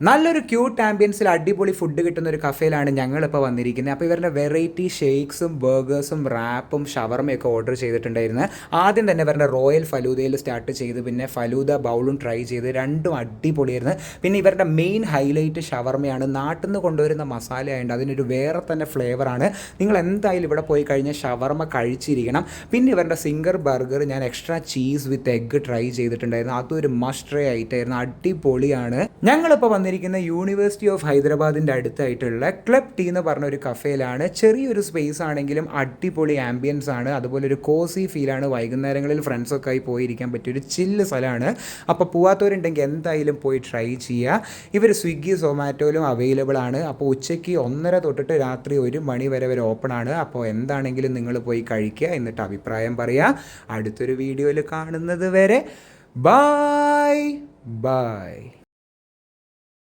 നല്ലൊരു ക്യൂട്ട് ആംബിയൻസിൽ അടിപൊളി ഫുഡ് കിട്ടുന്ന ഒരു കഫേയിലാണ് ഞങ്ങളിപ്പോൾ വന്നിരിക്കുന്നത്. അപ്പോൾ ഇവരുടെ വെറൈറ്റി ഷേക്സും ബർഗേഴ്സും റാപ്പും ഷവർമയൊക്കെ ഓർഡർ ചെയ്തിട്ടുണ്ടായിരുന്നു. ആദ്യം തന്നെ ഇവരുടെ റോയൽ ഫലൂദയിൽ സ്റ്റാർട്ട് ചെയ്ത് പിന്നെ ഫലൂദ ബൗളും ട്രൈ ചെയ്ത് രണ്ടും അടിപൊളിയായിരുന്നു. പിന്നെ ഇവരുടെ മെയിൻ ഹൈലൈറ്റ് ഷവർമയാണ്. നാട്ടിൽ നിന്ന് കൊണ്ടുവരുന്ന മസാലയായതുകൊണ്ട് അതിനൊരു വേറെ തന്നെ ഫ്ലേവറാണ്. നിങ്ങൾ എന്തായാലും ഇവിടെ പോയി കഴിഞ്ഞാൽ ഷവർമ കഴിച്ചിരിക്കണം. പിന്നെ ഇവരുടെ സിംഗർ ബർഗർ ഞാൻ എക്സ്ട്രാ ചീസ് വിത്ത് എഗ്ഗ് ട്രൈ ചെയ്തിട്ടുണ്ടായിരുന്നു. അതൊരു മസ്റ്റ് ട്രൈ ആയിട്ടായിരുന്നു, അടിപൊളിയാണ്. ഞങ്ങളിപ്പോൾ വന്നിരിക്കുന്ന യൂണിവേഴ്സിറ്റി ഓഫ് ഹൈദരാബാദിൻ്റെ അടുത്തായിട്ടുള്ള ക്ലബ് ടീ എന്ന് പറഞ്ഞ ഒരു കഫേയിലാണ്. ചെറിയൊരു സ്പേസ് ആണെങ്കിലും അടിപൊളി ആംബിയൻസ് ആണ്, അതുപോലെ ഒരു കോസി ഫീലാണ്. വൈകുന്നേരങ്ങളിൽ ഫ്രണ്ട്സൊക്കെ ആയി പോയിരിക്കാൻ പറ്റിയൊരു ചില്ല് സ്ഥലമാണ്. അപ്പോൾ പോവാത്തവരുണ്ടെങ്കിൽ എന്തായാലും പോയി ട്രൈ ചെയ്യുക. ഇവർ സ്വിഗ്ഗി സൊമാറ്റോയിലും അവൈലബിൾ ആണ്. അപ്പോൾ ഉച്ചയ്ക്ക് 1:30 തൊട്ടിട്ട് രാത്രി 1 മണി വരെ ഓപ്പൺ ആണ്. അപ്പോൾ എന്താണെങ്കിലും നിങ്ങൾ പോയി കഴിക്കുക, എന്നിട്ട് അഭിപ്രായം പറയുക. അടുത്തൊരു വീഡിയോയിൽ കാണുന്നത് വരെ ബൈ ബൈ.